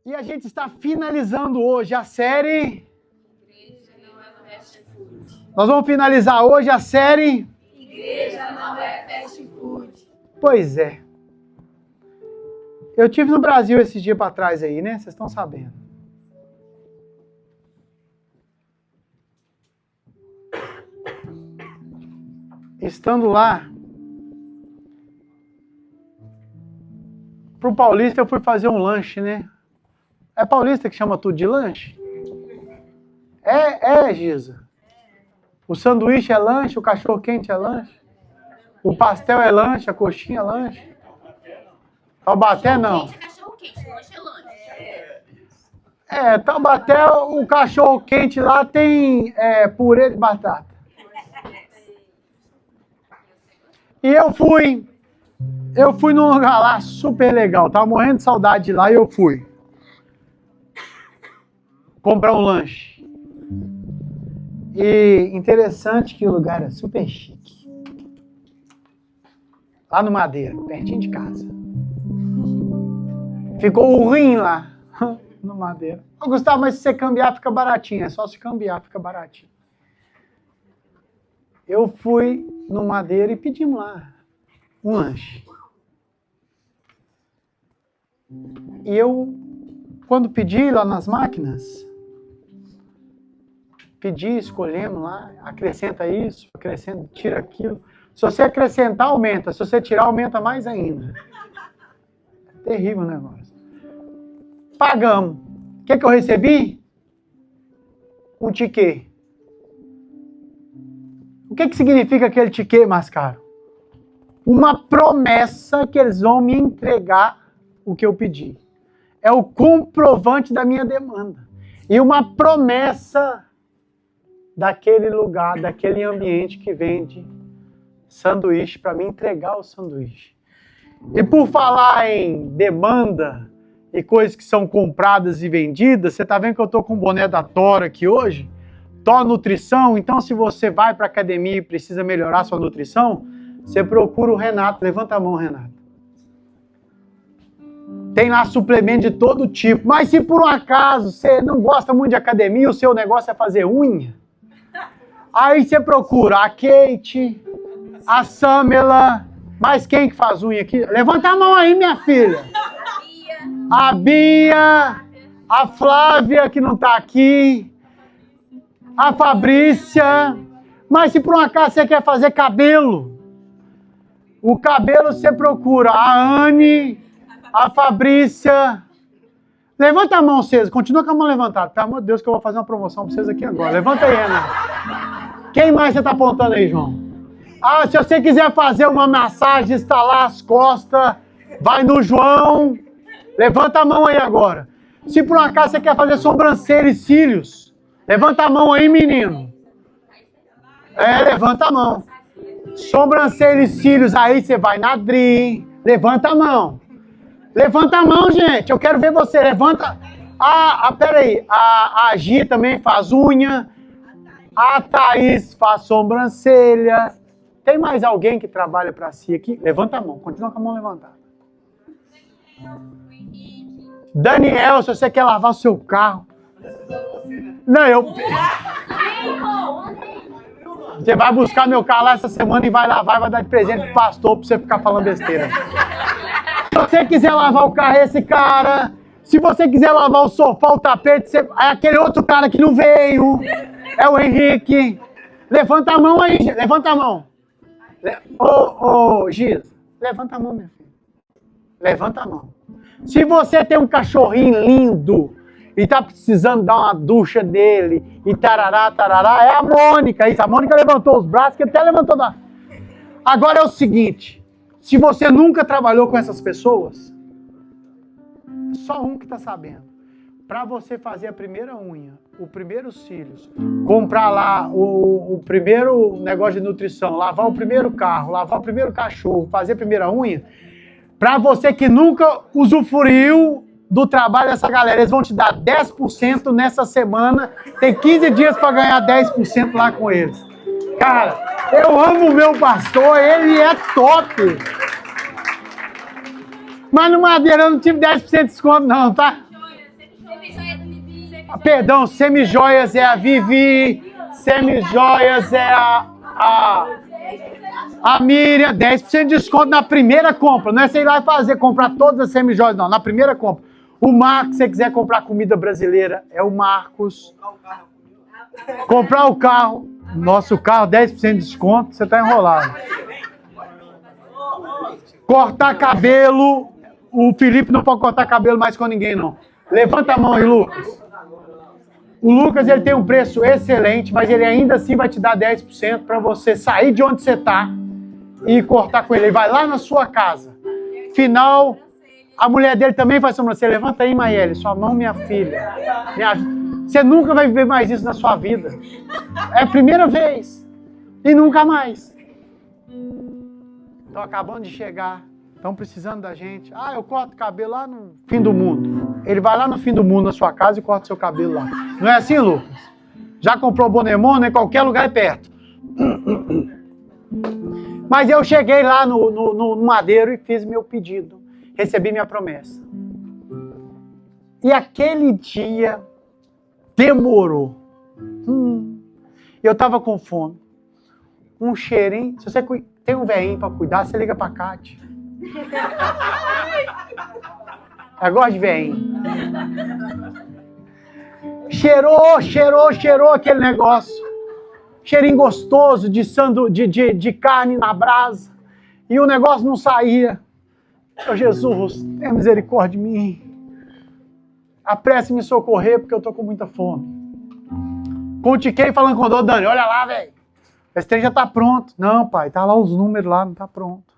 E a gente está finalizando hoje a série. Igreja não é fast food. Nós vamos finalizar hoje a série. Igreja não é fast food. Pois é. Eu estive no Brasil esses dias para trás aí, né? Vocês estão sabendo. Estando lá, pro Paulista eu fui fazer um lanche, né? É Paulista que chama tudo de lanche? Giza. O sanduíche é lanche, o cachorro quente é lanche, o pastel é lanche, a coxinha é lanche. Taubaté não. Cachorro quente, lanche é lanche. Taubaté, o cachorro quente lá tem purê de batata. E eu fui num lugar lá super legal, tava morrendo de saudade de lá e eu fui comprar um lanche. E interessante que o lugar é super chique. Lá no Madeira, pertinho de casa. Ficou ruim lá, no Madeira. Ô, Gustavo, mas se você cambiar fica baratinho, é só se cambiar, fica baratinho. Eu fui no Madeira e pedimos lá um lanche. E eu, quando pedi lá nas máquinas, escolhemos lá, acrescenta isso, acrescenta, tira aquilo. Se você acrescentar, aumenta. Se você tirar, aumenta mais ainda. É terrível o negócio. Pagamos. O que eu recebi? Um ticket. O que significa aquele ticket mais caro? Uma promessa que eles vão me entregar o que eu pedi. É o comprovante da minha demanda. E uma promessa daquele lugar, daquele ambiente que vende sanduíche, para me entregar o sanduíche. E por falar em demanda e coisas que são compradas e vendidas, você está vendo que eu estou com o boné da Tora aqui hoje? Tora Nutrição. Então, se você vai para a academia e precisa melhorar sua nutrição, você procura o Renato. Levanta a mão, Renato. Tem lá suplemento de todo tipo. Mas se por um acaso você não gosta muito de academia, o seu negócio é fazer unha, aí você procura a Kate, a Samela. Mas quem que faz unha aqui? Levanta a mão aí, minha filha. A Bia, a Flávia, que não está aqui, a Fabrícia. Mas se por um acaso você quer fazer cabelo, o cabelo você procura a Anne, a Fabrícia. Levanta a mão, vocês. Continua com a mão levantada. Pelo amor de Deus, que eu vou fazer uma promoção para vocês aqui agora. Levanta aí, Ana. Quem mais você está apontando aí, João? Ah, se você quiser fazer uma massagem, estalar as costas, vai no João. Levanta a mão aí agora. Se por um acaso você quer fazer sobrancelha e cílios, levanta a mão aí, menino. Levanta a mão. Sobrancelha e cílios, aí você vai na Dri. Levanta a mão. Levanta a mão, gente. Eu quero ver você. Levanta. Peraí. A Gi também faz unha. A Thaís faz sobrancelha. Tem mais alguém que trabalha para si aqui? Levanta a mão. Continua com a mão levantada. Daniel, se você quer lavar o seu carro. Não, Você vai buscar meu carro lá essa semana e vai lavar e vai dar de presente pro pastor pra você ficar falando besteira. Se você quiser lavar o carro, é esse cara. Se você quiser lavar o sofá, o tapete, é aquele outro cara que não veio. É o Henrique. Levanta a mão aí, levanta a mão. Ô, Giz, levanta a mão, minha filha. Levanta a mão. Se você tem um cachorrinho lindo e tá precisando dar uma ducha dele e tarará, é a Mônica. Isso, a Mônica levantou os braços, que até levantou da... Agora é o seguinte, se você nunca trabalhou com essas pessoas, só um que tá sabendo. Para você fazer a primeira unha, o primeiro cílios, comprar lá o primeiro negócio de nutrição, lavar o primeiro carro, lavar o primeiro cachorro, fazer a primeira unha, para você que nunca usufruiu do trabalho dessa galera, eles vão te dar 10% nessa semana, tem 15 dias para ganhar 10% lá com eles. Cara, eu amo o meu pastor, ele é top. Mas no Madeira eu não tive 10% de desconto não, tá? Perdão, semijoias é a Vivi, semijoias é a Miriam, 10% de desconto na primeira compra. Não é você ir lá e comprar todas as semijoias, não. Na primeira compra. O Marcos, se você quiser comprar comida brasileira, é o Marcos. Comprar o carro, nosso carro, 10% de desconto, você está enrolado. Cortar cabelo, o Felipe não pode cortar cabelo mais com ninguém, não. Levanta a mão aí, Lucas. O Lucas, ele tem um preço excelente, mas ele ainda assim vai te dar 10% para você sair de onde você está e cortar com ele. Ele vai lá na sua casa. Final, a mulher dele também faz sobrancelha. Levanta aí, Maiele, sua mão, minha filha. Você nunca vai viver mais isso na sua vida. É a primeira vez. E nunca mais. Estão acabando de chegar. Estão precisando da gente. Ah, eu corto cabelo lá no fim do mundo. Ele vai lá no fim do mundo na sua casa e corta seu cabelo lá. Não é assim, Lucas? Já comprou Bonemona? Em qualquer lugar é perto. Mas eu cheguei lá no Madeiro e fiz meu pedido. Recebi minha promessa. E aquele dia demorou. Eu estava com fome. Um cheirinho. Se você tem um velhinho para cuidar, você liga para a Cátia. Eu gosto de velhinho. Cheirou aquele negócio. Cheirinho gostoso de carne na brasa. E o negócio não saía. Oh, Jesus, tenha misericórdia de mim. Apresse me socorrer porque eu tô com muita fome. Contiquei falando com o Dani, olha lá, velho. Esse trem já tá pronto. Não, pai, tá lá os números lá, não tá pronto.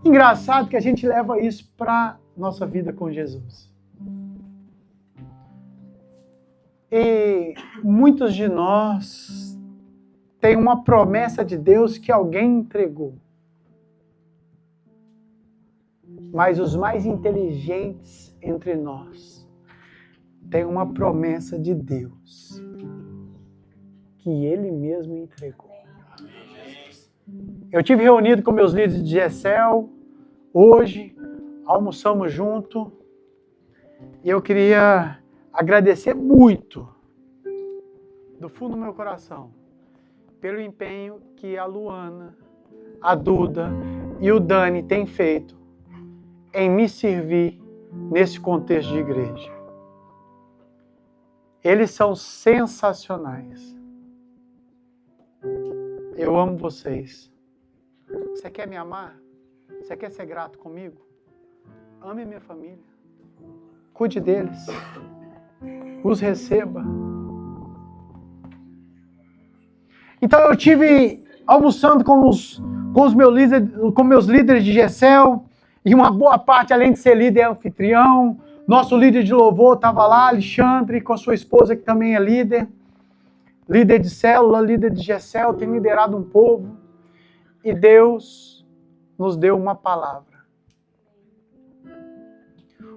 Engraçado que a gente leva isso para nossa vida com Jesus. E muitos de nós têm uma promessa de Deus que alguém entregou. Mas os mais inteligentes entre nós têm uma promessa de Deus que Ele mesmo entregou. Eu tive reunido com meus líderes de GECEL hoje, almoçamos junto e eu queria agradecer muito, do fundo do meu coração, pelo empenho que a Luana, a Duda e o Dani têm feito em me servir nesse contexto de igreja. Eles são sensacionais. Eu amo vocês. Você quer me amar? Você quer ser grato comigo? Ame minha família. Cuide deles. Os receba. Então eu tive almoçando com meus líderes de GECEL, e uma boa parte, além de ser líder, é anfitrião. Nosso líder de louvor estava lá, Alexandre, com a sua esposa, que também é líder de célula, líder de GECEL, tem liderado um povo. E Deus nos deu uma palavra.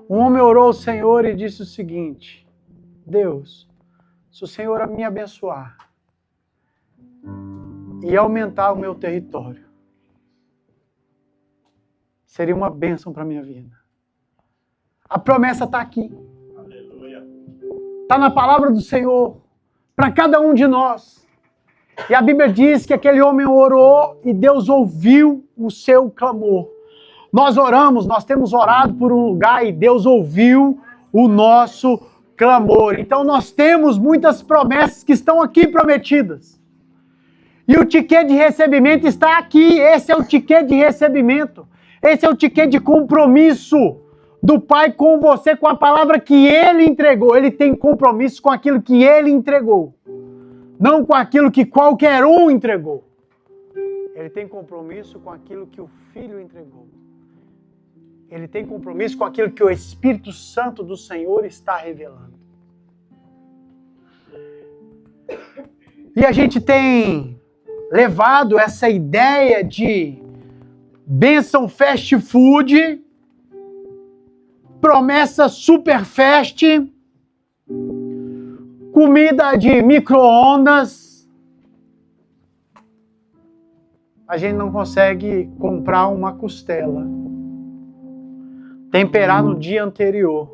Um homem orou ao Senhor e disse o seguinte: Deus, se o Senhor me abençoar e aumentar o meu território, seria uma bênção para a minha vida. A promessa está aqui. Está na palavra do Senhor, para cada um de nós. E a Bíblia diz que aquele homem orou e Deus ouviu o seu clamor. Nós oramos, nós temos orado por um lugar e Deus ouviu o nosso clamor. Então nós temos muitas promessas que estão aqui prometidas. E o ticket de recebimento está aqui. Esse é o ticket de recebimento. Esse é o ticket de compromisso do Pai com você, com a palavra que Ele entregou. Ele tem compromisso com aquilo que Ele entregou. Não com aquilo que qualquer um entregou. Ele tem compromisso com aquilo que o Filho entregou. Ele tem compromisso com aquilo que o Espírito Santo do Senhor está revelando. E a gente tem levado essa ideia de bênção fast food, promessa super fast, comida de micro-ondas. A gente não consegue comprar uma costela, temperar no dia anterior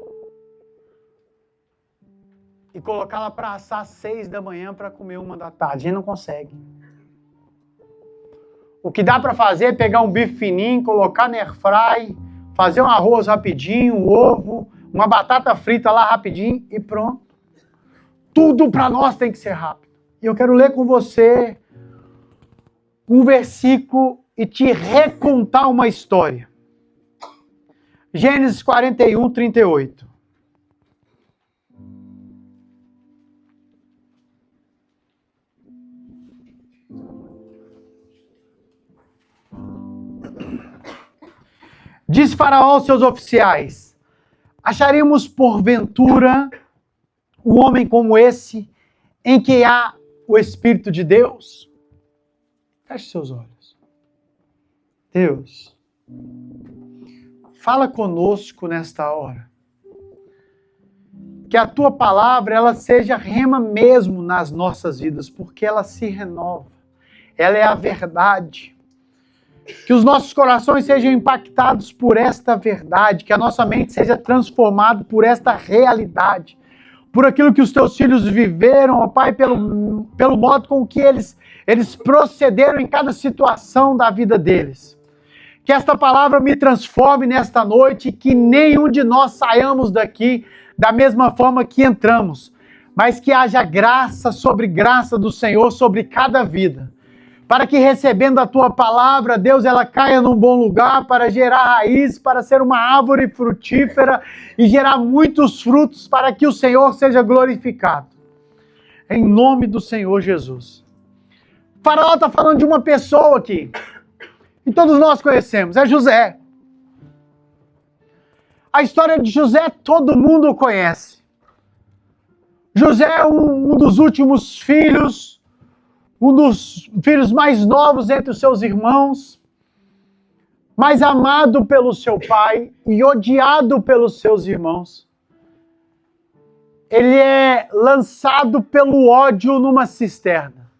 e colocá-la para assar às 6 da manhã para comer 1 da tarde. A gente não consegue. O que dá para fazer é pegar um bife fininho, colocar no airfry, fazer um arroz rapidinho, um ovo, uma batata frita lá rapidinho e pronto. Tudo para nós tem que ser rápido. E eu quero ler com você um versículo e te recontar uma história. Gênesis 41, 38. Diz Faraó aos seus oficiais: acharíamos porventura um homem como esse, em que há o Espírito de Deus? Feche seus olhos. Deus, fala conosco nesta hora. Que a tua palavra ela seja rema mesmo nas nossas vidas, porque ela se renova. Ela é a verdade. Que os nossos corações sejam impactados por esta verdade, que a nossa mente seja transformada por esta realidade, por aquilo que os teus filhos viveram, ó Pai, pelo modo com que eles procederam em cada situação da vida deles. Que esta palavra me transforme nesta noite, que nenhum de nós saiamos daqui da mesma forma que entramos, mas que haja graça sobre graça do Senhor sobre cada vida. Para que recebendo a tua palavra, Deus, ela caia num bom lugar para gerar raiz, para ser uma árvore frutífera e gerar muitos frutos para que o Senhor seja glorificado. Em nome do Senhor Jesus. O Faraó está falando de uma pessoa aqui, e todos nós conhecemos, é José. A história de José todo mundo conhece. José é um dos últimos filhos, um dos filhos mais novos entre os seus irmãos, mais amado pelo seu pai e odiado pelos seus irmãos. Ele é lançado pelo ódio numa cisterna.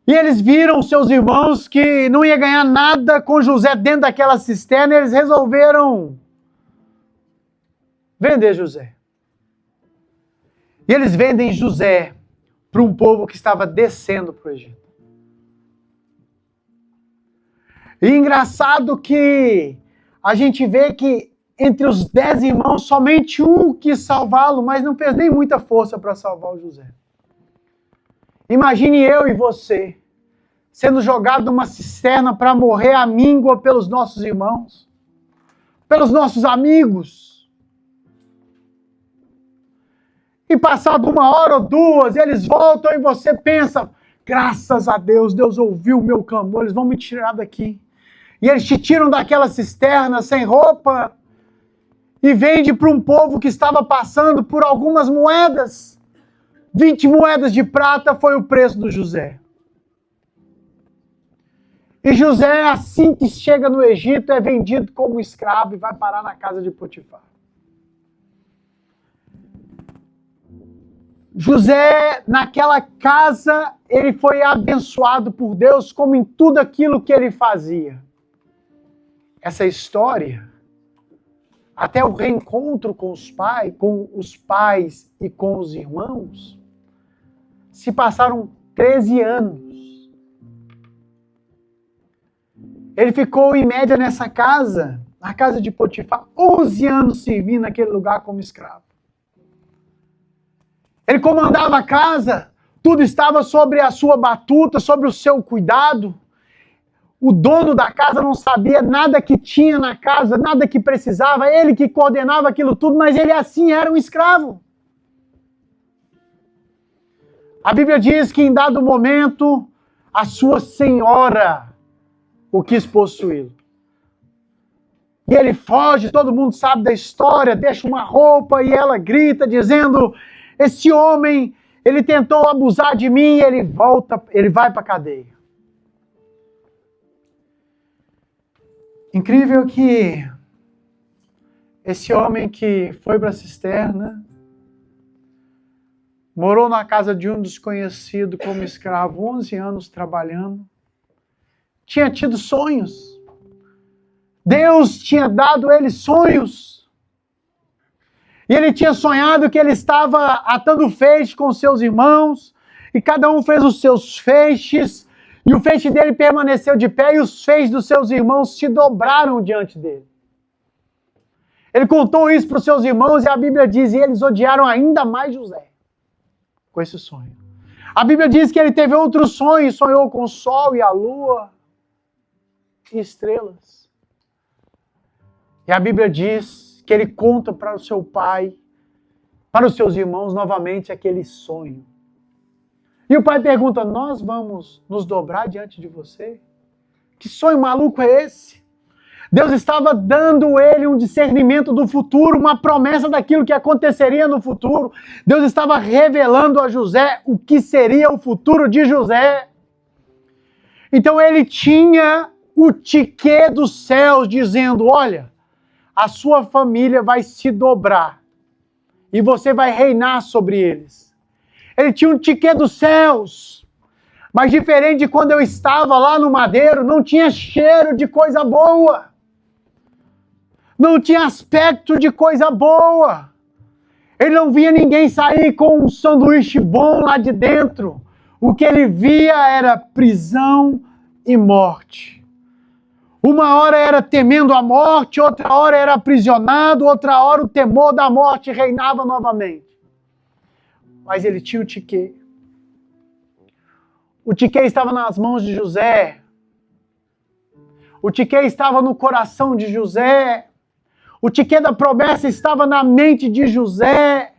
E eles viram seus irmãos que não ia ganhar nada com José dentro daquela cisterna, e eles resolveram vender José. E eles vendem José para um povo que estava descendo para o Egito. E engraçado que a gente vê que entre os 10 irmãos, somente um quis salvá-lo, mas não fez nem muita força para salvar o José. Imagine eu e você sendo jogado numa cisterna para morrer à míngua pelos nossos irmãos, pelos nossos amigos. E passado 1 hora ou 2, eles voltam e você pensa, graças a Deus, Deus ouviu o meu clamor, eles vão me tirar daqui. E eles te tiram daquela cisterna sem roupa e vende para um povo que estava passando por algumas moedas. 20 moedas de prata foi o preço do José. E José, assim que chega no Egito, é vendido como escravo e vai parar na casa de Potifar. José, naquela casa, ele foi abençoado por Deus como em tudo aquilo que ele fazia. Essa história, até o reencontro com os pais e com os irmãos, se passaram 13 anos. Ele ficou em média nessa casa, na casa de Potifar, 11 anos servindo naquele lugar como escravo. Ele comandava a casa, tudo estava sobre a sua batuta, sobre o seu cuidado. O dono da casa não sabia nada que tinha na casa, nada que precisava, ele que coordenava aquilo tudo, mas ele assim era um escravo. A Bíblia diz que em dado momento, a sua senhora o quis possuí-lo. E ele foge, todo mundo sabe da história, deixa uma roupa e ela grita dizendo, esse homem, ele tentou abusar de mim e ele vai para a cadeia. Incrível que esse homem que foi para a cisterna, morou na casa de um desconhecido como escravo, 11 anos trabalhando, tinha tido sonhos. Deus tinha dado a ele sonhos. E ele tinha sonhado que ele estava atando feixe com seus irmãos, e cada um fez os seus feixes, e o feixe dele permaneceu de pé, e os feixes dos seus irmãos se dobraram diante dele. Ele contou isso para os seus irmãos, e a Bíblia diz, e eles odiaram ainda mais José, com esse sonho. A Bíblia diz que ele teve outro sonho, e sonhou com o sol e a lua, e estrelas. E a Bíblia diz que ele conta para o seu pai, para os seus irmãos, novamente aquele sonho. E o pai pergunta, nós vamos nos dobrar diante de você? Que sonho maluco é esse? Deus estava dando ele um discernimento do futuro, uma promessa daquilo que aconteceria no futuro. Deus estava revelando a José o que seria o futuro de José. Então ele tinha o tiquê dos céus dizendo, olha, a sua família vai se dobrar e você vai reinar sobre eles. Ele tinha um tiquê dos céus, mas diferente de quando eu estava lá no madeiro, não tinha cheiro de coisa boa, não tinha aspecto de coisa boa. Ele não via ninguém sair com um sanduíche bom lá de dentro. O que ele via era prisão e morte. Uma hora era temendo a morte, outra hora era aprisionado, outra hora o temor da morte reinava novamente. Mas ele tinha o tiquê. O tiquê estava nas mãos de José. O tiquê estava no coração de José. O tiquê da promessa estava na mente de José.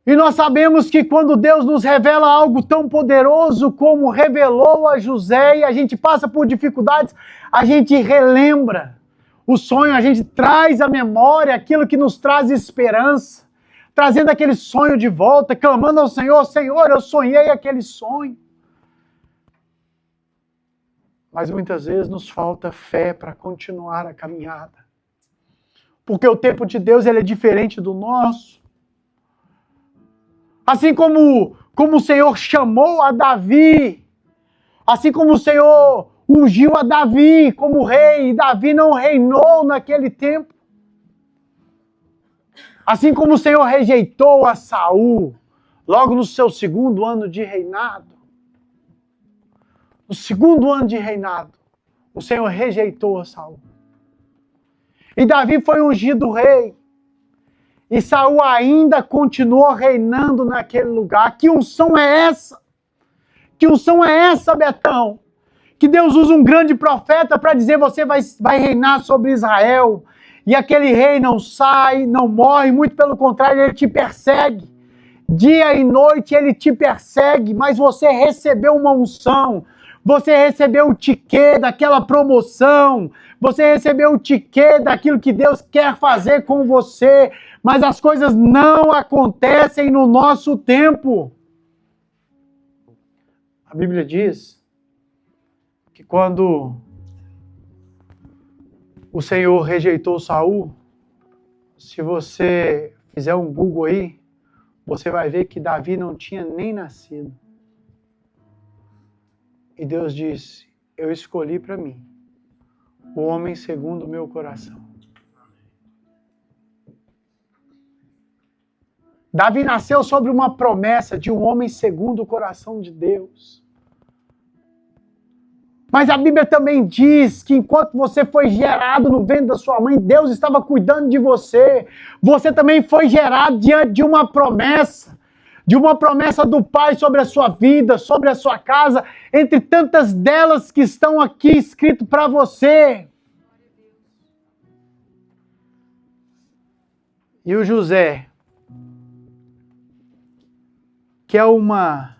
E nós sabemos que quando Deus nos revela algo tão poderoso como revelou a José, e a gente passa por dificuldades, a gente relembra o sonho, a gente traz à memória aquilo que nos traz esperança, trazendo aquele sonho de volta, clamando ao Senhor, Senhor, eu sonhei aquele sonho. Mas muitas vezes nos falta fé para continuar a caminhada. Porque o tempo de Deus ele é diferente do nosso. Assim como o Senhor chamou a Davi, assim como o Senhor ungiu a Davi como rei, e Davi não reinou naquele tempo. Assim como o Senhor rejeitou a Saul, logo no seu segundo ano de reinado. No segundo ano de reinado, o Senhor rejeitou a Saul. E Davi foi ungido rei. E Saul ainda continuou reinando naquele lugar. Que unção é essa? Que unção é essa, Betão? Que Deus usa um grande profeta para dizer você vai reinar sobre Israel. E aquele rei não sai, não morre, muito pelo contrário, ele te persegue. Dia e noite ele te persegue, mas você recebeu uma unção. Você recebeu o tiquê daquela promoção. Você recebeu o tiquê daquilo que Deus quer fazer com você. Mas as coisas não acontecem no nosso tempo. A Bíblia diz que quando o Senhor rejeitou Saul, se você fizer um Google aí, você vai ver que Davi não tinha nem nascido. E Deus disse, eu escolhi para mim o homem segundo o meu coração. Davi nasceu sobre uma promessa de um homem segundo o coração de Deus. Mas a Bíblia também diz que enquanto você foi gerado no ventre da sua mãe, Deus estava cuidando de você. Você também foi gerado diante de uma promessa do Pai sobre a sua vida, sobre a sua casa, entre tantas delas que estão aqui escrito para você. E o José, que é uma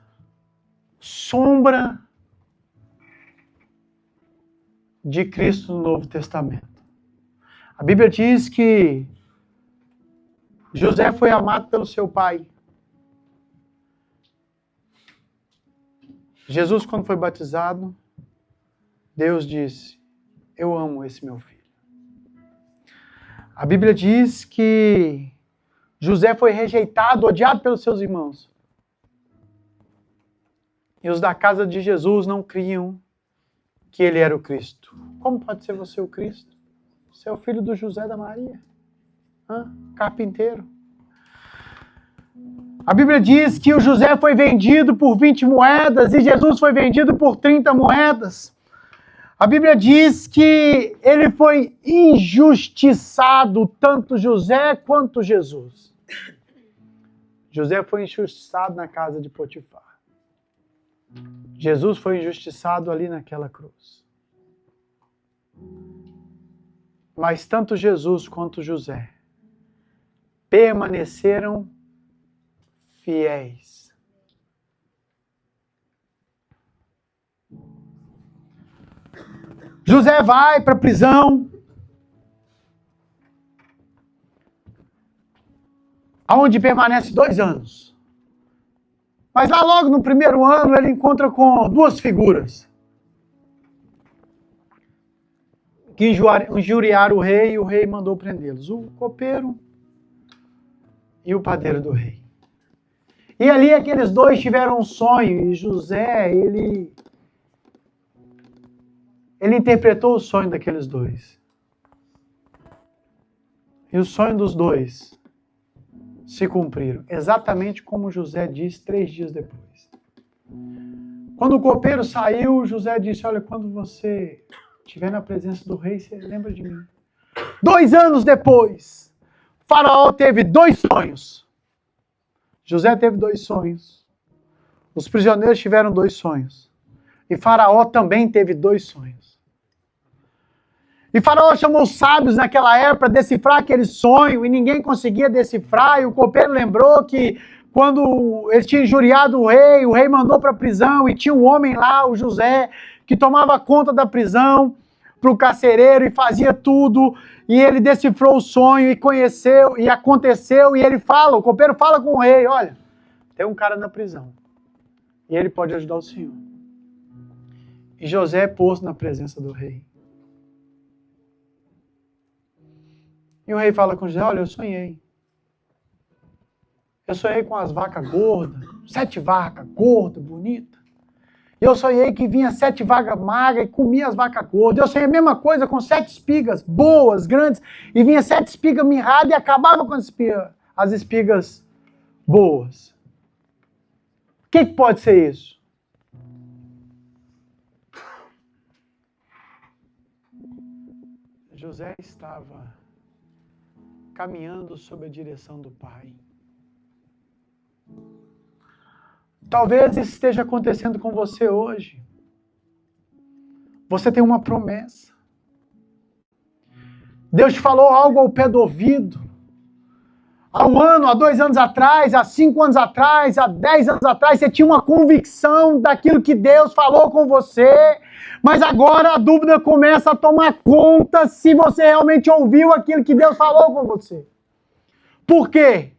sombra de Cristo no Novo Testamento. A Bíblia diz que José foi amado pelo seu pai. Jesus, quando foi batizado, Deus disse, eu amo esse meu filho. A Bíblia diz que José foi rejeitado, odiado pelos seus irmãos. E os da casa de Jesus não criam que ele era o Cristo. Como pode ser você o Cristo? Você é o filho do José da Maria. Carpinteiro. A Bíblia diz que o José foi vendido por 20 moedas e Jesus foi vendido por 30 moedas. A Bíblia diz que ele foi injustiçado, tanto José quanto Jesus. José foi injustiçado na casa de Potifar. Jesus foi injustiçado ali naquela cruz. Mas tanto Jesus quanto José permaneceram fiéis. José vai para a prisão, aonde permanece 2 anos. Mas lá logo no primeiro ano ele encontra com 2 figuras que injuriaram o rei e o rei mandou prendê-los. O copeiro e o padeiro do rei. E ali aqueles 2 tiveram um sonho e José, ele interpretou o sonho daqueles 2. E o sonho dos 2 se cumpriram, exatamente como José disse 3 dias depois. Quando o copeiro saiu, José disse, olha, quando você estiver na presença do rei, você lembra de mim. 2 anos depois, Faraó teve 2 sonhos. José teve 2 sonhos. Os prisioneiros tiveram 2 sonhos. E Faraó também teve 2 sonhos. E Faraó chamou os sábios naquela época para decifrar aquele sonho e ninguém conseguia decifrar. E o copeiro lembrou que quando eles tinham injuriado o rei mandou para a prisão e tinha um homem lá, o José, que tomava conta da prisão para o carcereiro e fazia tudo. E ele decifrou o sonho e conheceu e aconteceu. E ele fala, o copeiro fala com o rei, olha, tem um cara na prisão e ele pode ajudar o senhor. E José é posto na presença do rei. E o rei fala com José, olha, eu sonhei. Eu sonhei com as vacas gordas, 7 vacas gordas, bonitas. E eu sonhei que vinha 7 vacas magras e comia as vacas gordas. Eu sonhei a mesma coisa com 7 espigas boas, grandes, e vinha 7 espigas mirradas e acabava com as espigas boas. O que pode ser isso? José estava caminhando sob a direção do Pai. Talvez isso esteja acontecendo com você hoje. Você tem uma promessa. Deus te falou algo ao pé do ouvido. Há 1 ano, há 2 anos atrás, há 5 anos atrás, há 10 anos atrás, você tinha uma convicção daquilo que Deus falou com você. Mas agora a dúvida começa a tomar conta se você realmente ouviu aquilo que Deus falou com você. Por quê?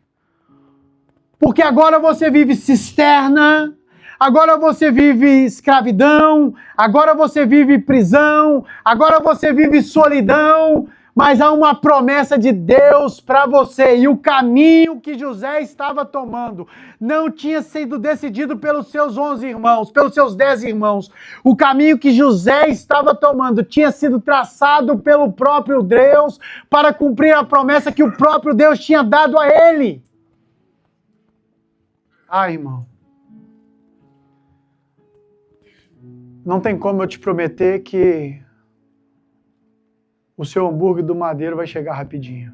Porque agora você vive cisterna, agora você vive escravidão, agora você vive prisão, agora você vive solidão, mas há uma promessa de Deus para você. E o caminho que José estava tomando não tinha sido decidido pelos seus 11 irmãos, pelos seus 10 irmãos. O caminho que José estava tomando tinha sido traçado pelo próprio Deus para cumprir a promessa que o próprio Deus tinha dado a ele. Ah, irmão, não tem como eu te prometer que o seu hambúrguer do Madeiro vai chegar rapidinho.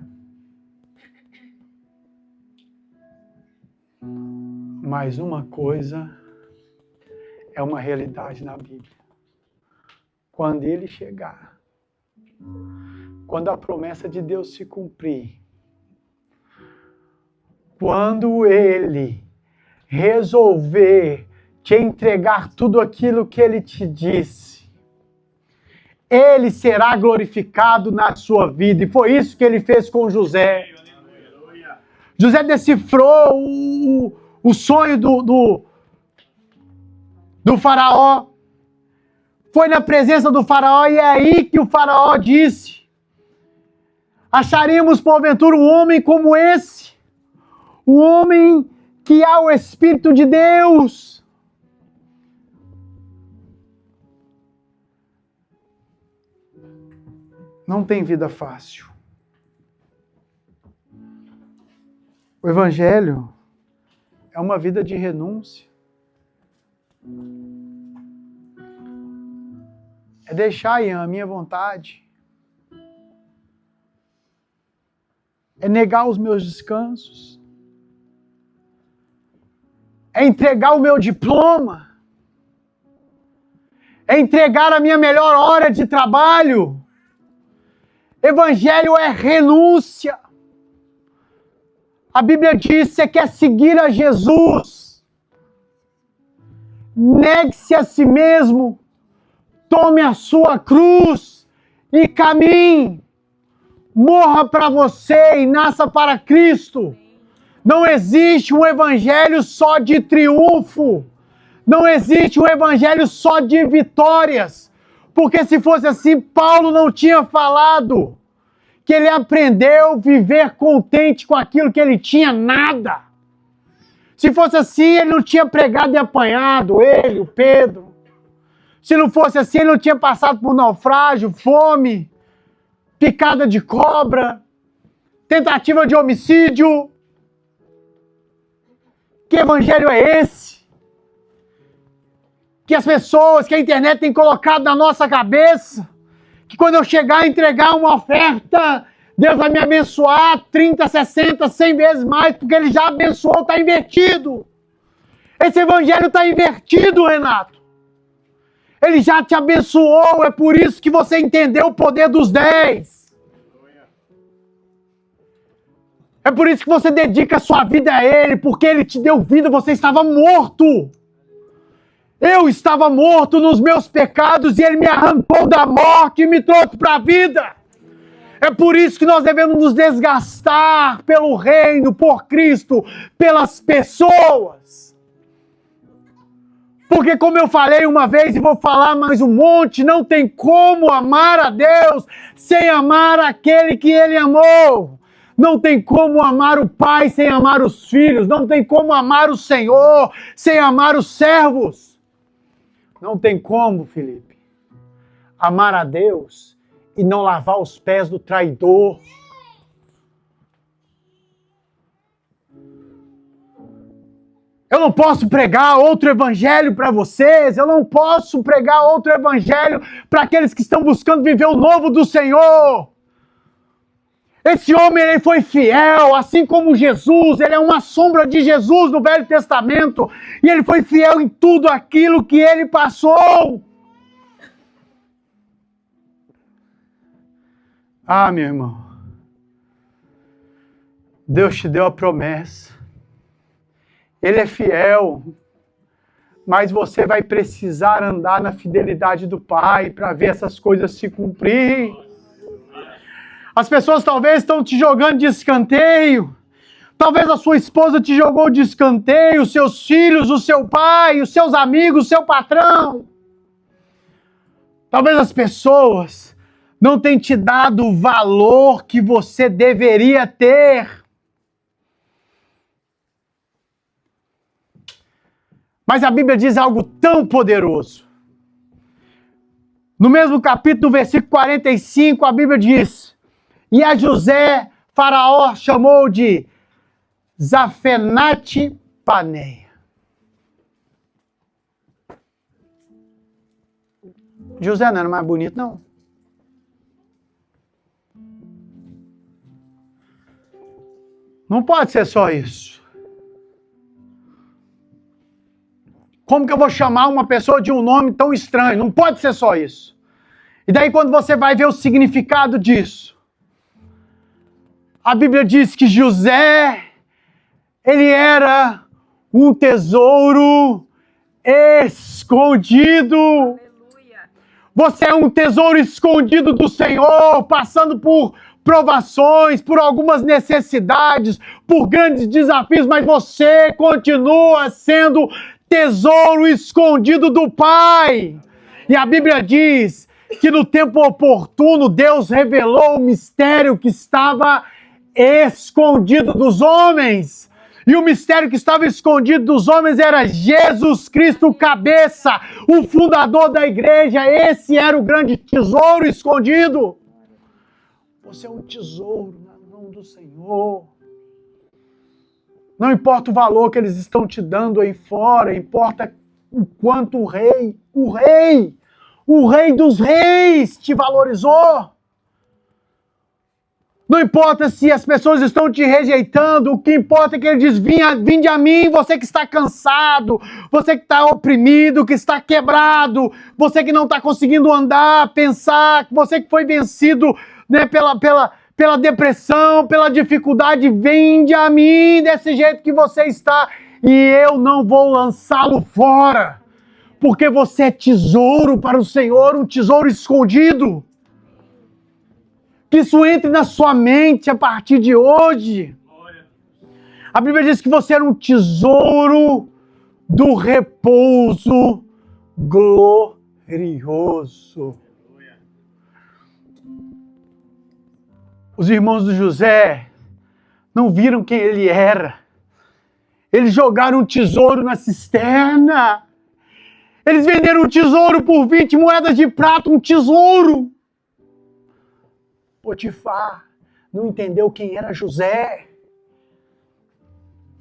Mas uma coisa é uma realidade na Bíblia. Quando ele chegar, quando a promessa de Deus se cumprir, quando ele resolver te entregar tudo aquilo que ele te disse, ele será glorificado na sua vida. E foi isso que ele fez com José. José decifrou o sonho do faraó. Foi na presença do faraó e é aí que o faraó disse: acharíamos porventura um homem como esse? Um homem que há o Espírito de Deus. Não tem vida fácil. O Evangelho é uma vida de renúncia. É deixar, Ian, a minha vontade. É negar os meus descansos. É entregar o meu diploma. É entregar a minha melhor hora de trabalho. Evangelho é renúncia. A Bíblia diz: você quer seguir a Jesus, negue-se a si mesmo, tome a sua cruz e caminhe. Morra para você e nasça para Cristo. Não existe um evangelho só de triunfo. Não existe um evangelho só de vitórias. Porque se fosse assim, Paulo não tinha falado que ele aprendeu a viver contente com aquilo que ele tinha, nada. Se fosse assim, ele não tinha pregado e apanhado, ele, o Pedro. Se não fosse assim, ele não tinha passado por naufrágio, fome, picada de cobra, tentativa de homicídio. Que evangelho é esse? Que as pessoas, que a internet tem colocado na nossa cabeça, que quando eu chegar a entregar uma oferta, Deus vai me abençoar 30, 60, 100 vezes mais, porque Ele já abençoou, está invertido. Esse evangelho está invertido, Renato. Ele já te abençoou, é por isso que você entendeu o poder dos 10. É por isso que você dedica a sua vida a Ele, porque Ele te deu vida, você estava morto. Eu estava morto nos meus pecados e Ele me arrancou da morte e me trouxe para a vida. É por isso que nós devemos nos desgastar pelo reino, por Cristo, pelas pessoas. Porque como eu falei uma vez e vou falar mais um monte, não tem como amar a Deus sem amar aquele que Ele amou. Não tem como amar o Pai sem amar os filhos. Não tem como amar o Senhor sem amar os servos. Não tem como, Felipe, amar a Deus e não lavar os pés do traidor. Eu não posso pregar outro evangelho para vocês, eu não posso pregar outro evangelho para aqueles que estão buscando viver o novo do Senhor. Esse homem, ele foi fiel, assim como Jesus, ele é uma sombra de Jesus no Velho Testamento, e ele foi fiel em tudo aquilo que ele passou. Ah, meu irmão, Deus te deu a promessa, Ele é fiel, mas você vai precisar andar na fidelidade do Pai para ver essas coisas se cumprir. As pessoas talvez estão te jogando de escanteio. Talvez a sua esposa te jogou de escanteio, os seus filhos, o seu pai, os seus amigos, o seu patrão. Talvez as pessoas não tenham te dado o valor que você deveria ter. Mas a Bíblia diz algo tão poderoso. No mesmo capítulo, versículo 45, a Bíblia diz: e a José, Faraó chamou de Zafenate Paneia. José não era mais bonito, não? Não pode ser só isso. Como que eu vou chamar uma pessoa de um nome tão estranho? Não pode ser só isso. E daí quando você vai ver o significado disso, a Bíblia diz que José, ele era um tesouro escondido. Aleluia. Você é um tesouro escondido do Senhor, passando por provações, por algumas necessidades, por grandes desafios, mas você continua sendo tesouro escondido do Pai. E a Bíblia diz que no tempo oportuno Deus revelou o mistério que estava escondido dos homens. E o mistério que estava escondido dos homens era Jesus Cristo, cabeça, o fundador da igreja. Esse era o grande tesouro escondido. Você é um tesouro na mão do Senhor. Não importa o valor que eles estão te dando aí fora, importa o quanto o rei dos reis te valorizou. Não importa se as pessoas estão te rejeitando, o que importa é que ele diz, vinde a mim, você que está cansado, você que está oprimido, que está quebrado, você que não está conseguindo andar, pensar, você que foi vencido, né, pela depressão, pela dificuldade, vinde a mim desse jeito que você está e eu não vou lançá-lo fora, porque você é tesouro para o Senhor, um tesouro escondido. Que isso entre na sua mente a partir de hoje. A Bíblia diz que você era um tesouro do repouso glorioso. Os irmãos do José não viram quem ele era. Eles jogaram um tesouro na cisterna. Eles venderam um tesouro por 20 moedas de prata, um tesouro. Potifar não entendeu quem era José.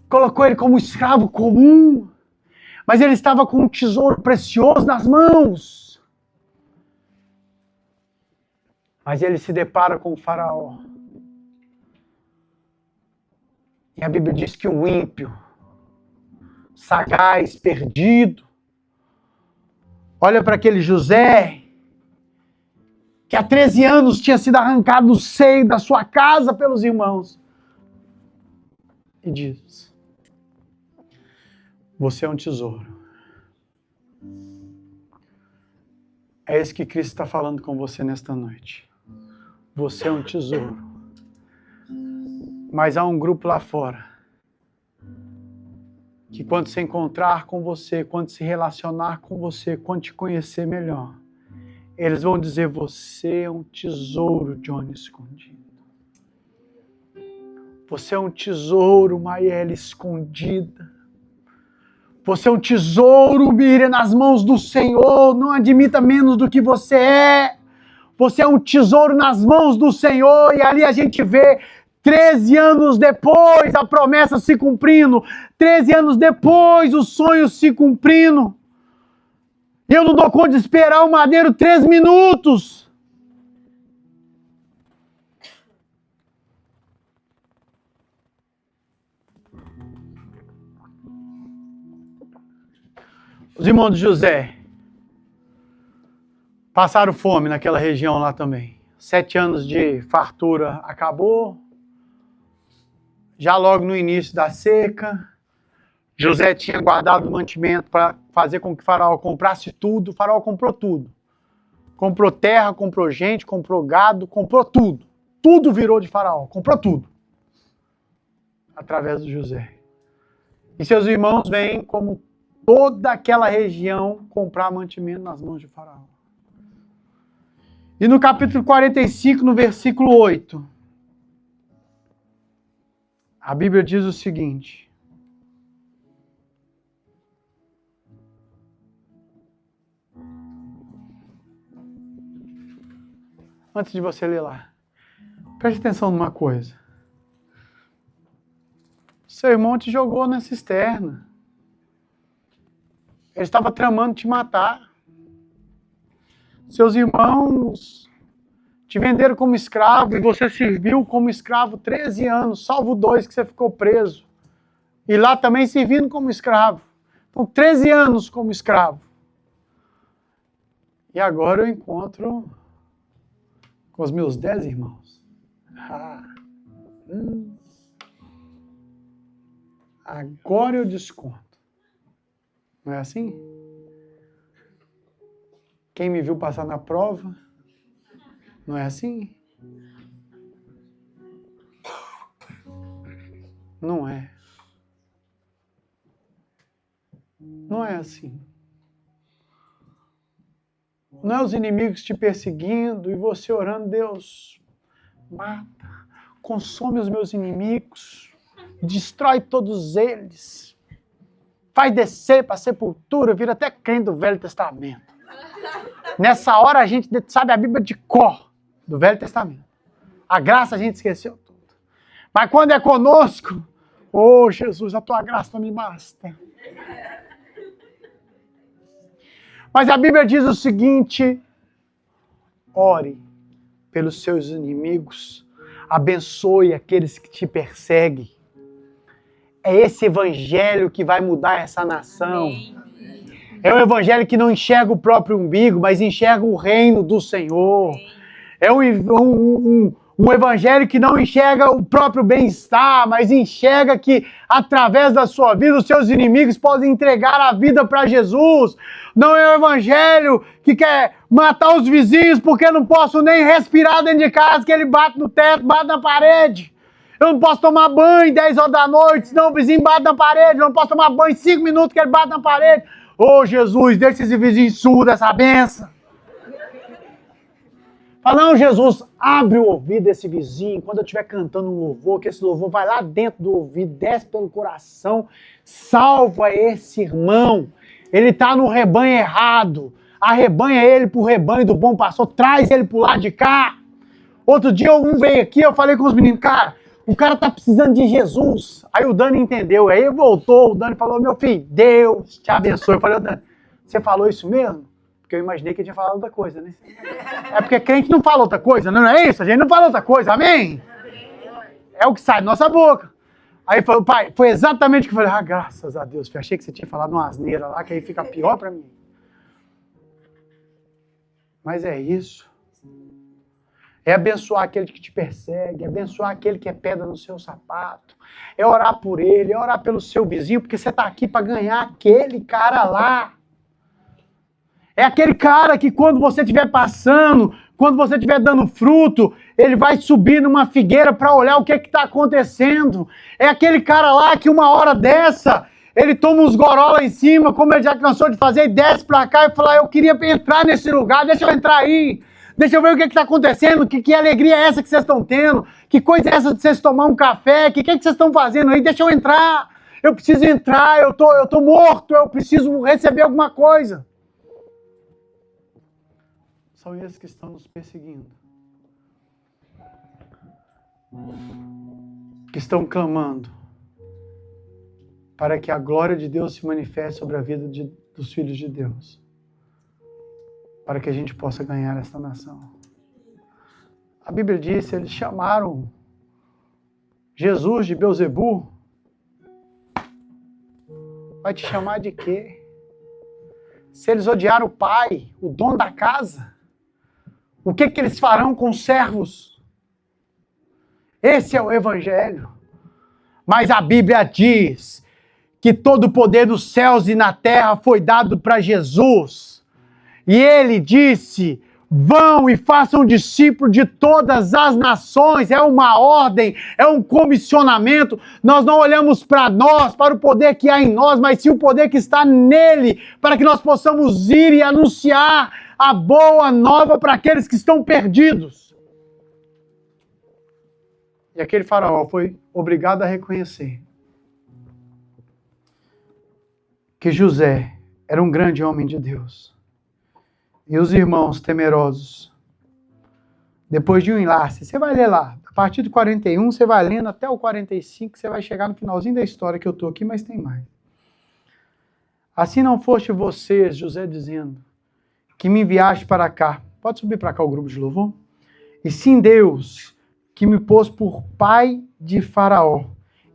Colocou ele como escravo comum. Mas ele estava com um tesouro precioso nas mãos. Mas ele se depara com o faraó. E a Bíblia diz que o ímpio, sagaz, perdido, olha para aquele José, que há 13 anos tinha sido arrancado do seio da sua casa pelos irmãos. E diz, você é um tesouro. É isso que Cristo está falando com você nesta noite. Você é um tesouro. Mas há um grupo lá fora, que quando se encontrar com você, quando se relacionar com você, quando te conhecer melhor, eles vão dizer, você é um tesouro, Johnny, escondido. Você é um tesouro, Maiele, escondida. Você é um tesouro, Miriam, nas mãos do Senhor. Não admita menos do que você é. Você é um tesouro nas mãos do Senhor. E ali a gente vê 13 anos depois a promessa se cumprindo. 13 anos depois o sonho se cumprindo. Eu não dou conta de esperar o madeiro 3 minutos. Os irmãos de José passaram fome naquela região lá também. 7 anos de fartura acabou. Já logo no início da seca, José tinha guardado mantimento para fazer com que o faraó comprasse tudo. O faraó comprou tudo. Comprou terra, comprou gente, comprou gado, comprou tudo. Tudo virou de faraó, comprou tudo. Através de José. E seus irmãos vêm, como toda aquela região, comprar mantimento nas mãos de faraó. E no capítulo 45, no versículo 8, a Bíblia diz o seguinte. Antes de você ler lá, preste atenção numa coisa. Seu irmão te jogou na cisterna. Ele estava tramando te matar. Seus irmãos te venderam como escravo e você serviu como escravo 13 anos, salvo 2 que você ficou preso. E lá também servindo como escravo. Então, 13 anos como escravo. E agora eu encontro com os meus 10 irmãos. Agora eu desconto. Não é assim? Quem me viu passar na prova, não é assim? Não é. Não é assim. Não é os inimigos te perseguindo e você orando, Deus, mata, consome os meus inimigos, destrói todos eles, faz descer para a sepultura, vira até crente do Velho Testamento. Nessa hora a gente sabe a Bíblia de cor do Velho Testamento. A graça a gente esqueceu tudo. Mas quando é conosco, Oh, Jesus, a tua graça não me basta. Mas a Bíblia diz o seguinte: ore pelos seus inimigos, abençoe aqueles que te perseguem. É esse evangelho que vai mudar essa nação. É um evangelho que não enxerga o próprio umbigo, mas enxerga o reino do Senhor. É um evangelho que não enxerga o próprio bem-estar, mas enxerga que através da sua vida os seus inimigos podem entregar a vida para Jesus. Não é um evangelho que quer matar os vizinhos porque não posso nem respirar dentro de casa, que ele bate no teto, bate na parede. Eu não posso tomar banho 10 horas da noite, senão o vizinho bate na parede. Eu não posso tomar banho 5 minutos que ele bate na parede. Ô Jesus, deixa esse vizinho surdo, essa benção. Fala, não, Jesus, abre o ouvido desse vizinho. Quando eu estiver cantando um louvor, que esse louvor vai lá dentro do ouvido, desce pelo coração. Salva esse irmão. Ele está no rebanho errado. Arrebanha ele pro rebanho do bom pastor. Traz ele pro lado de cá. Outro dia um veio aqui, eu falei com os meninos, cara, o cara tá precisando de Jesus. Aí o Dani entendeu. Aí voltou, o Dani falou, meu filho, Deus te abençoe. Eu falei, Dani, você falou isso mesmo? Porque eu imaginei que ele tinha falado outra coisa, né? É porque crente não fala outra coisa, não é isso? A gente não fala outra coisa, amém? É o que sai da nossa boca. Aí falou, pai, foi exatamente o que eu falei. Ah, graças a Deus, eu achei que você tinha falado uma asneira lá, que aí fica pior pra mim. Mas é isso. É abençoar aquele que te persegue, é abençoar aquele que é pedra no seu sapato, é orar por ele, é orar pelo seu vizinho, porque você está aqui para ganhar aquele cara lá. É aquele cara que quando você estiver passando, quando você estiver dando fruto, ele vai subir numa figueira para olhar o que está acontecendo. É aquele cara lá que uma hora dessa, ele toma uns gorola em cima, como ele já cansou de fazer, e desce para cá e fala, eu queria entrar nesse lugar, deixa eu entrar aí. Deixa eu ver o que está acontecendo, que alegria é essa que vocês estão tendo, que coisa é essa de vocês tomar um café, que vocês estão fazendo aí, deixa eu entrar, eu preciso entrar, eu tô morto, eu preciso receber alguma coisa. São esses que estão nos perseguindo, que estão clamando para que a glória de Deus se manifeste sobre a vida dos filhos de Deus, para que a gente possa ganhar esta nação. A Bíblia diz, eles chamaram Jesus de Belzebu. Vai te chamar de quê? Se eles odiaram o pai, o dono da casa, o que eles farão com os servos? Esse é o evangelho. Mas a Bíblia diz que todo o poder dos céus e na terra foi dado para Jesus. E ele disse, vão e façam discípulos de todas as nações. É uma ordem, é um comissionamento. Nós não olhamos para nós, para o poder que há em nós, mas sim o poder que está nele, para que nós possamos ir e anunciar a boa nova para aqueles que estão perdidos. E aquele faraó foi obrigado a reconhecer que José era um grande homem de Deus. E os irmãos temerosos, depois de um enlace, você vai ler lá, a partir do 41, você vai lendo até o 45, você vai chegar no finalzinho da história que eu estou aqui, mas tem mais. Assim não foste vocês, José dizendo, que me enviaste para cá. Pode subir para cá o grupo de louvor? E sim Deus, que me pôs por pai de Faraó,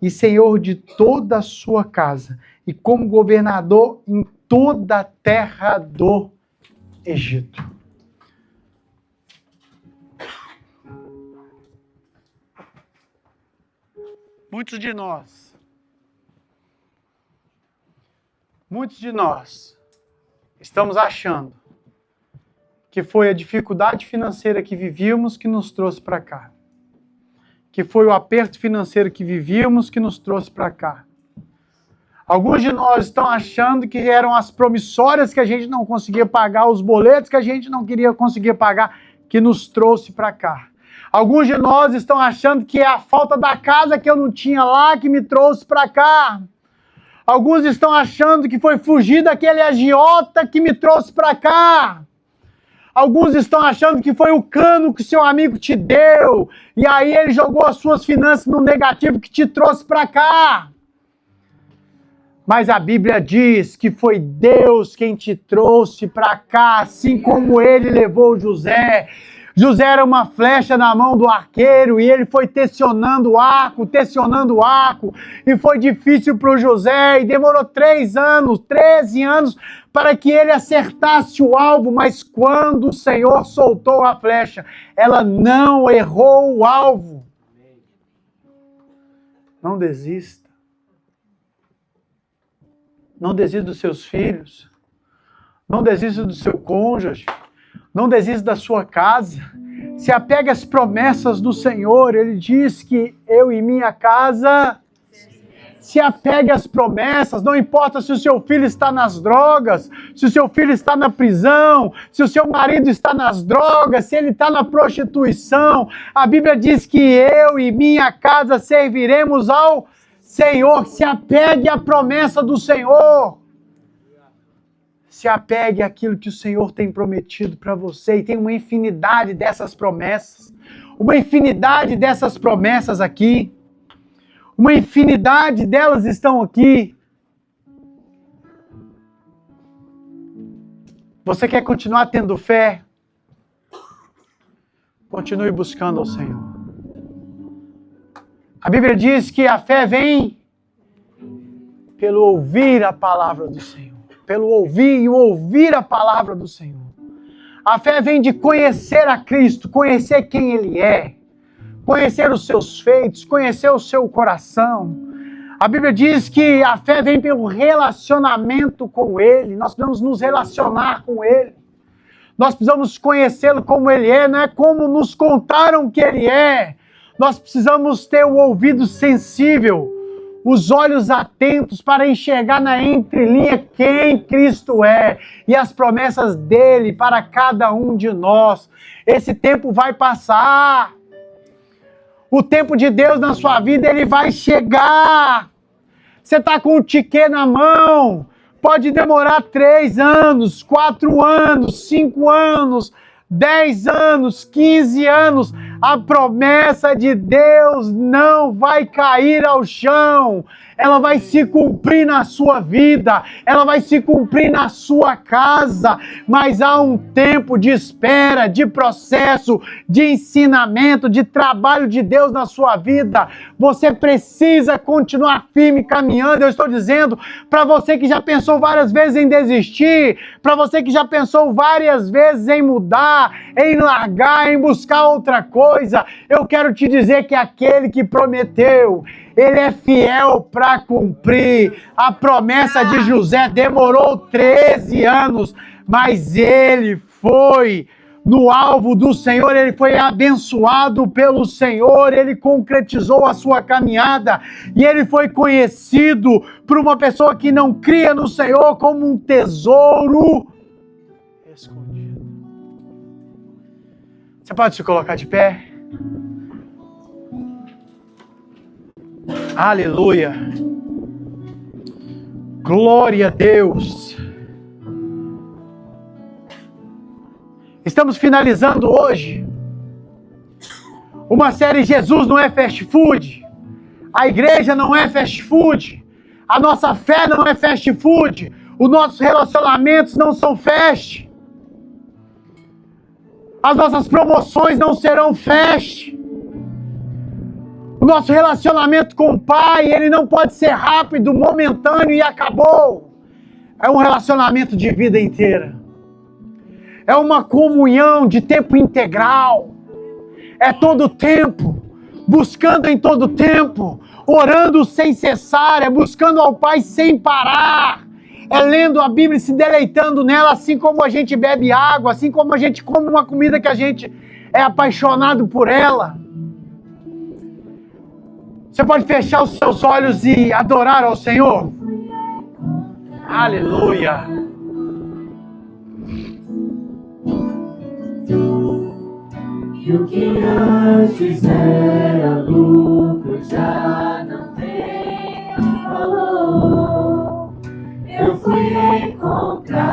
e senhor de toda a sua casa, e como governador em toda a terra do Egito. Muitos de nós estamos achando que foi a dificuldade financeira que vivíamos que nos trouxe para cá. Que foi o aperto financeiro que vivíamos que nos trouxe para cá. Alguns de nós estão achando que eram as promissórias que a gente não conseguia pagar, os boletos que a gente não queria conseguir pagar, que nos trouxe para cá. Alguns de nós estão achando que é a falta da casa que eu não tinha lá que me trouxe para cá. Alguns estão achando que foi fugir daquele agiota que me trouxe para cá. Alguns estão achando que foi o cano que seu amigo te deu. E aí ele jogou as suas finanças no negativo que te trouxe para cá. Mas a Bíblia diz que foi Deus quem te trouxe para cá, assim como ele levou José. José era uma flecha na mão do arqueiro e ele foi tensionando o arco, e foi difícil para o José e demorou 13 anos, para que ele acertasse o alvo, mas quando o Senhor soltou a flecha, ela não errou o alvo. Não desista. Não desista dos seus filhos. Não desista do seu cônjuge. Não desista da sua casa. Se apegue às promessas do Senhor. Ele diz que eu e minha casa... Se apegue às promessas, não importa se o seu filho está nas drogas, se o seu filho está na prisão, se o seu marido está nas drogas, se ele está na prostituição. A Bíblia diz que eu e minha casa serviremos ao Senhor. Se apegue à promessa do Senhor. Se apegue àquilo que o Senhor tem prometido para você. E tem uma infinidade dessas promessas. Uma infinidade dessas promessas aqui. Uma infinidade delas estão aqui. Você quer continuar tendo fé? Continue buscando ao Senhor. A Bíblia diz que a fé vem pelo ouvir a palavra do Senhor. Pelo ouvir e ouvir a palavra do Senhor. A fé vem de conhecer a Cristo, conhecer quem Ele é. Conhecer os seus feitos, conhecer o seu coração. A Bíblia diz que a fé vem pelo relacionamento com Ele. Nós precisamos nos relacionar com Ele. Nós precisamos conhecê-lo como Ele é, não é como nos contaram que Ele é. Nós precisamos ter o ouvido sensível, os olhos atentos para enxergar na entrelinha quem Cristo é e as promessas dEle para cada um de nós. Esse tempo vai passar. O tempo de Deus na sua vida, ele vai chegar. Você está com o tiquê na mão. Pode demorar 3 anos, 4 anos, 5 anos, 10 anos, 15 anos. A promessa de Deus não vai cair ao chão. Ela vai se cumprir na sua vida. Ela vai se cumprir na sua casa. Mas há um tempo de espera, de processo, de ensinamento, de trabalho de Deus na sua vida. Você precisa continuar firme caminhando. Eu estou dizendo para você que já pensou várias vezes em desistir, para você que já pensou várias vezes em mudar, em largar, em buscar outra coisa. Eu quero te dizer que aquele que prometeu, Ele é fiel para cumprir. A promessa de José demorou 13 anos, mas ele foi no alvo do Senhor, ele foi abençoado pelo Senhor, ele concretizou a sua caminhada e ele foi conhecido por uma pessoa que não cria no Senhor como um tesouro escondido. Você pode se colocar de pé? Aleluia! Glória a Deus! Estamos finalizando hoje uma série Jesus não é fast food. A igreja não é fast food. A nossa fé não é fast food. Os nossos relacionamentos não são fast. As nossas promoções não serão fast. O nosso relacionamento com o Pai, ele não pode ser rápido, momentâneo e acabou. É um relacionamento de vida inteira. É uma comunhão de tempo integral. É todo tempo, buscando em todo tempo, orando sem cessar, é buscando ao Pai sem parar. É lendo a Bíblia e se deleitando nela, assim como a gente bebe água, assim como a gente come uma comida que a gente é apaixonado por ela. Você pode fechar os seus olhos e adorar ao Senhor? Aleluia! E o que antes era lucro já não tem valor. Eu fui encontrado.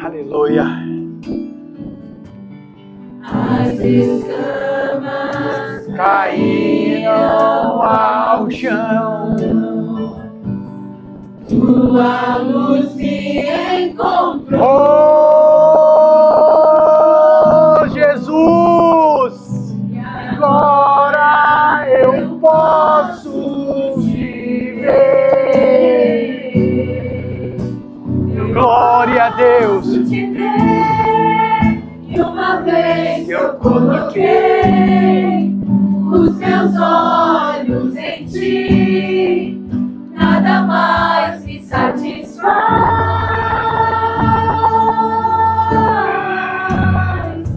Aleluia! caíram ao chão. Tua luz me encontrou. Oh, Jesus, agora eu posso viver. Glória a Deus. Te ver, e uma vez eu coloquei os meus olhos em ti, nada mais me satisfaz.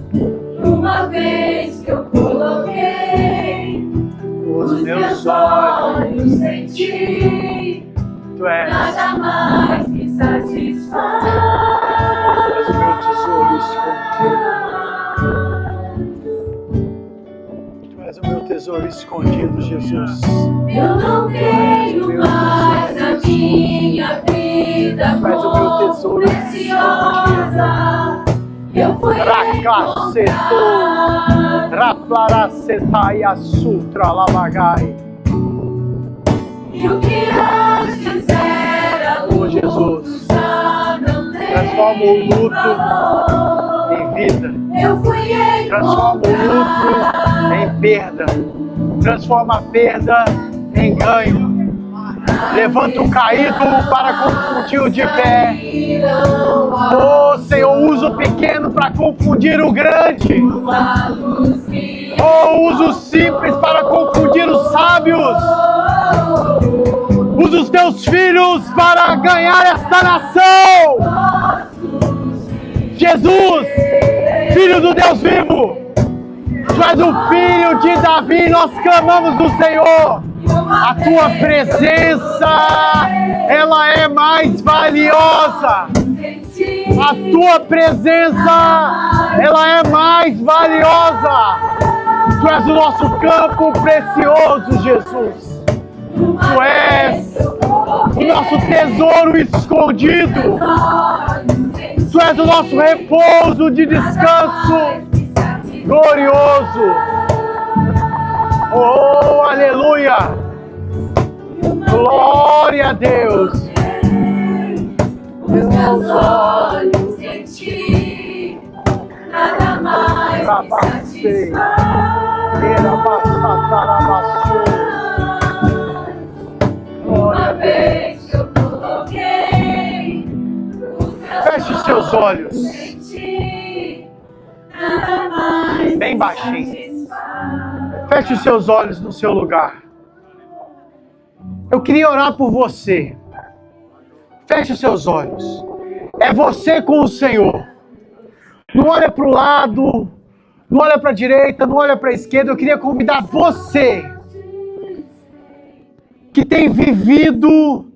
Uma vez que eu coloquei os meus olhos em ti, Tu és nada mais me satisfaz. o meu tesouro escondido. Tu és o meu tesouro escondido, Jesus. Eu não tenho mais a minha vida Mas o meu tesouro como preciosa. Eu fui Racacetou, encontrada. Raplaracetai, Sutra, Lavagai. E o que antes era Oh, Jesus, já não tem transforma o luto valor. em vida. Eu fui Transforma o luto em perda. Transforma a perda em ganho. Levanta o caído para confundir o de pé. Oh, Senhor, usa o pequeno para confundir o grande. Oh, usa o simples para confundir os sábios. Usa os teus filhos para ganhar esta nação. Jesus, Filho do Deus vivo, Tu és o Filho de Davi, nós clamamos do Senhor. A Tua presença, ela é mais valiosa. A Tua presença, ela é mais valiosa. Tu és o nosso campo precioso, Jesus. Tu és o nosso tesouro escondido. Tu és o nosso repouso de descanso glorioso. Oh, aleluia! Glória a Deus! Os meus olhos em ti, nada mais me satisfaz. Uma vez que eu coloquei os meus Feche os seus olhos. em ti, nada mais Bem me baixinho. satisfaz. Feche os seus olhos no seu lugar. Eu queria orar por você. Feche os seus olhos. É você com o Senhor. Não olha para o lado, não olha para a direita, não olha para a esquerda. Eu queria convidar você que tem vivido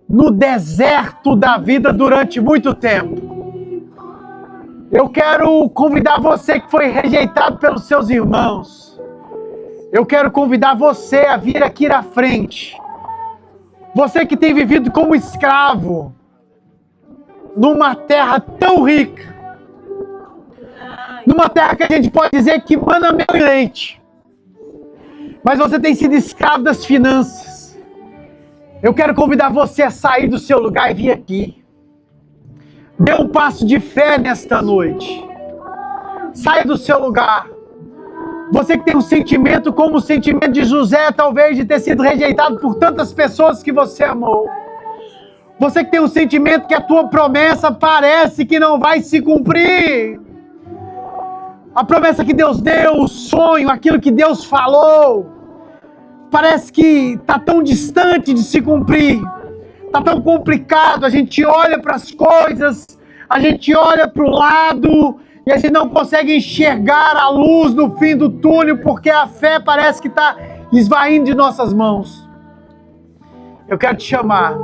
no deserto da vida durante muito tempo. Eu quero convidar você que foi rejeitado pelos seus irmãos. Eu quero convidar você a vir aqui na frente. Você que tem vivido como escravo numa terra tão rica, numa terra que a gente pode dizer que mana mel e leite, mas você tem sido escravo das finanças. Eu quero convidar você a sair do seu lugar e vir aqui. Dê um passo de fé nesta noite. Saia do seu lugar. Você que tem um sentimento como o sentimento de José, talvez de ter sido rejeitado por tantas pessoas que você amou. Você que tem um sentimento que a tua promessa parece que não vai se cumprir. A promessa que Deus deu, o sonho, aquilo que Deus falou, parece que está tão distante de se cumprir. Está tão complicado, a gente olha para as coisas, a gente olha para o lado e a gente não consegue enxergar a luz no fim do túnel porque a fé parece que está esvaindo de nossas mãos. Eu quero te chamar,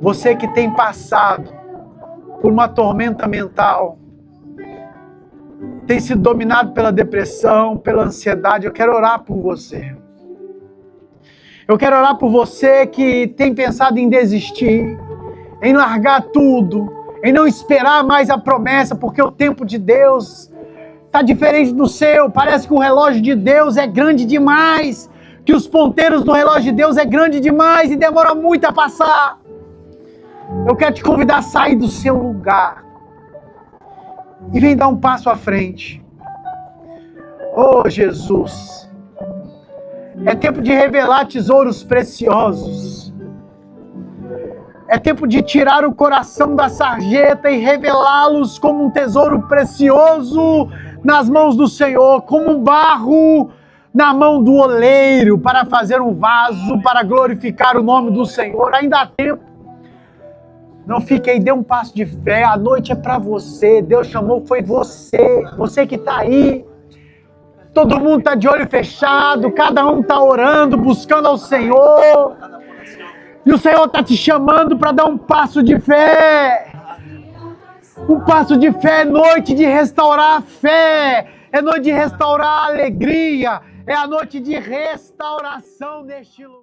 você que tem passado por uma tormenta mental, tem sido dominado pela depressão, pela ansiedade, eu quero orar por você. Eu quero orar por você que tem pensado em desistir, em largar tudo, em não esperar mais a promessa, porque o tempo de Deus está diferente do seu. Parece que o relógio de Deus é grande demais, que os ponteiros do relógio de Deus é grande demais e demora muito a passar. Eu quero te convidar a sair do seu lugar e vem dar um passo à frente. Oh, Jesus, é tempo de revelar tesouros preciosos. É tempo de tirar o coração da sarjeta e revelá-los como um tesouro precioso nas mãos do Senhor, como um barro na mão do oleiro para fazer um vaso, para glorificar o nome do Senhor. Ainda há tempo. Não fique aí, dê um passo de fé. A noite é para você. Deus chamou, foi você. Você que está aí. Todo mundo está de olho fechado. Cada um está orando, buscando ao Senhor. E o Senhor está te chamando para dar um passo de fé. Um passo de fé é noite de restaurar a fé. É noite de restaurar a alegria. É a noite de restauração deste lugar.